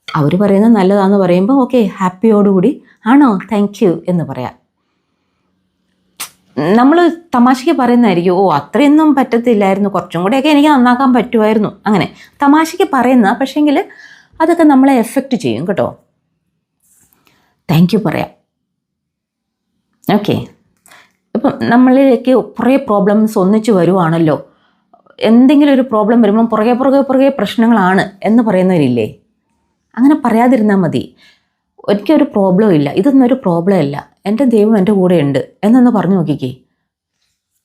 അവർ പറയുന്നത് നല്ലതാണെന്ന് പറയുമ്പോൾ ഓക്കെ ഹാപ്പിയോടുകൂടി ആണോ താങ്ക് യു എന്ന് പറയാം. നമ്മൾ തമാശയ്ക്ക് പറയുന്നതായിരിക്കും, അത്രയൊന്നും പറ്റത്തില്ലായിരുന്നു, കുറച്ചും കൂടെയൊക്കെ എനിക്ക് നന്നാക്കാൻ പറ്റുമായിരുന്നു, അങ്ങനെ തമാശയ്ക്ക് പറയുന്ന, പക്ഷേങ്കിൽ അതൊക്കെ നമ്മളെ എഫക്റ്റ് ചെയ്യും കേട്ടോ. താങ്ക് യു പറയാം. ഓക്കെ, ഇപ്പം നമ്മളിലേക്ക് കുറേ പ്രോബ്ലംസ് ഒന്നിച്ച് വരുവാണല്ലോ, എന്തെങ്കിലും ഒരു പ്രോബ്ലം വരുമ്പം പുറകെ പ്രശ്നങ്ങളാണ് എന്ന് പറയുന്നവരില്ലേ, അങ്ങനെ പറയാതിരുന്നാൽ മതി. എനിക്കൊരു പ്രോബ്ലം ഇല്ല, ഇതൊന്നും ഒരു പ്രോബ്ലം അല്ല, എൻ്റെ ദൈവം എൻ്റെ കൂടെ ഉണ്ട് എന്നൊന്ന് പറഞ്ഞു നോക്കിക്കേ,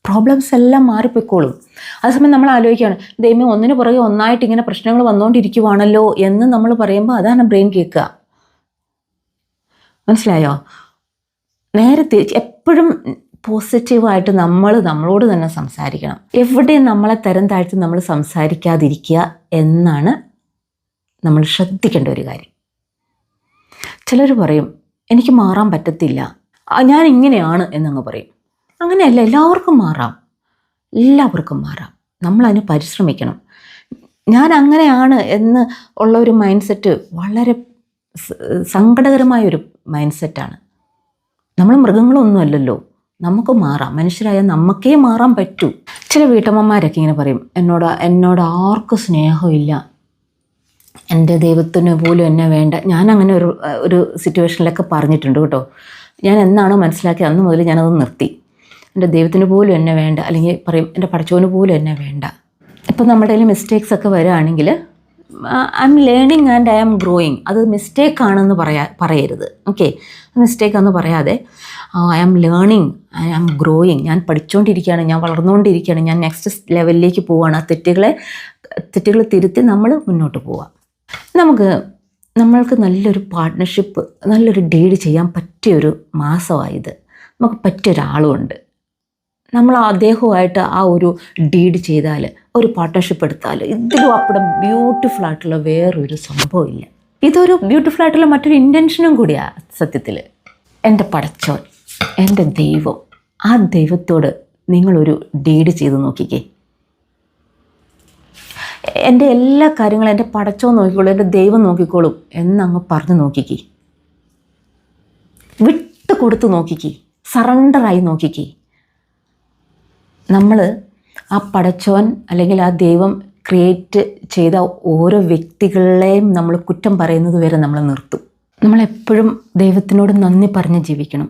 പ്രോബ്ലംസ് എല്ലാം മാറിപ്പോയിക്കോളും. അതേസമയം നമ്മൾ ആലോചിക്കുകയാണ്, ദൈവം ഒന്നിനു പുറകെ ഒന്നായിട്ട് ഇങ്ങനെ പ്രശ്നങ്ങൾ വന്നുകൊണ്ടിരിക്കുവാണല്ലോ എന്ന് നമ്മൾ പറയുമ്പോൾ അതാണ് ബ്രെയിൻ കേൾക്കുക. മനസ്സിലായോ? നേരെ തിരിച്ച് എപ്പോഴും പോസിറ്റീവായിട്ട് നമ്മളോട് തന്നെ സംസാരിക്കണം. എവിടെയും നമ്മളെ തരം താഴ്ത്തി നമ്മൾ സംസാരിക്കാതിരിക്കുക എന്നാണ് നമ്മൾ ശ്രദ്ധിക്കേണ്ട ഒരു കാര്യം. ചിലർ പറയും എനിക്ക് മാറാൻ പറ്റത്തില്ല, ഞാൻ ഇങ്ങനെയാണ് എന്നങ്ങ് പറയും. അങ്ങനെയല്ല, എല്ലാവർക്കും മാറാം. നമ്മളതിന് പരിശ്രമിക്കണം. ഞാൻ അങ്ങനെയാണ് എന്ന് ഉള്ള ഒരു മൈൻഡ് സെറ്റ് വളരെ സങ്കടകരമായൊരു മൈൻഡ് സെറ്റാണ്. നമ്മൾ മൃഗങ്ങളൊന്നും അല്ലല്ലോ, നമുക്ക് മാറാം. മനുഷ്യരായ നമുക്കേ മാറാൻ പറ്റൂ. ചില വീട്ടമ്മമാരൊക്കെ ഇങ്ങനെ പറയും, എന്നോട് ആർക്കും സ്നേഹമില്ല, എൻ്റെ ദൈവത്തിന് പോലും എന്നെ വേണ്ട. ഞാനങ്ങനെ ഒരു സിറ്റുവേഷനിലൊക്കെ പറഞ്ഞിട്ടുണ്ട് കേട്ടോ. ഞാൻ എന്നാണോ മനസ്സിലാക്കി അന്ന് മുതൽ ഞാനത് നിർത്തി. എൻ്റെ ദൈവത്തിന് പോലും എന്നെ വേണ്ട, അല്ലെങ്കിൽ പറയും എൻ്റെ പടച്ചോന് പോലും എന്നെ വേണ്ട. ഇപ്പം നമ്മുടെ കയ്യിൽ മിസ്റ്റേക്സ് ഒക്കെ വരികയാണെങ്കിൽ I M learning and I M growing, അത് മിസ്റ്റേക്കാണെന്ന് പറയരുത്. ഓക്കെ, മിസ്റ്റേക്കാണെന്ന് പറയാതെ I M learning, I M growing, ഞാൻ പഠിച്ചുകൊണ്ടിരിക്കുകയാണ്, ഞാൻ വളർന്നുകൊണ്ടിരിക്കുകയാണ്, ഞാൻ നെക്സ്റ്റ് ലെവലിലേക്ക് പോവുകയാണ്. ആ തെറ്റുകൾ തിരുത്തി നമ്മൾ മുന്നോട്ട് പോവാം. നമ്മൾക്ക് നല്ലൊരു പാർട്ട്ണർഷിപ്പ്, നല്ലൊരു ഡീഡ് ചെയ്യാൻ പറ്റിയൊരു മാസമായത്. നമുക്ക് പറ്റിയൊരാളുമുണ്ട്. നമ്മൾ അദ്ദേഹവുമായിട്ട് ആ ഒരു ഡീഡ് ചെയ്താൽ, ഒരു പാർട്ട്ണർഷിപ്പ് എടുത്താൽ, ഇതിലും അപ്പുറം ബ്യൂട്ടിഫുൾ ആയിട്ടുള്ള വേറൊരു സംഭവമില്ല. ഇതൊരു ബ്യൂട്ടിഫുൾ ആയിട്ടുള്ള മറ്റൊരു ഇൻറ്റൻഷനും കൂടിയാണ് സത്യത്തിൽ. എൻ്റെ പടച്ചോൻ, എൻ്റെ ദൈവം, ആ ദൈവത്തോട് നിങ്ങളൊരു ഡീഡ് ചെയ്ത് നോക്കിക്കേ. എൻ്റെ എല്ലാ കാര്യങ്ങളും എൻ്റെ പടച്ചോൻ നോക്കിക്കോളും, എൻ്റെ ദൈവം നോക്കിക്കോളും എന്നങ്ങ് പറഞ്ഞു നോക്കിക്കേ. വിട്ട് കൊടുത്ത് നോക്കിക്കേ, സറണ്ടറായി നോക്കിക്കേ. നമ്മൾ ആ പടച്ചോൻ അല്ലെങ്കിൽ ആ ദൈവം ക്രിയേറ്റ് ചെയ്ത ഓരോ വ്യക്തികളെയും നമ്മൾ കുറ്റം പറയുന്നത് വരെ നമ്മൾ നിർത്തും. നമ്മളെപ്പോഴും ദൈവത്തിനോട് നന്ദി പറഞ്ഞ് ജീവിക്കണം.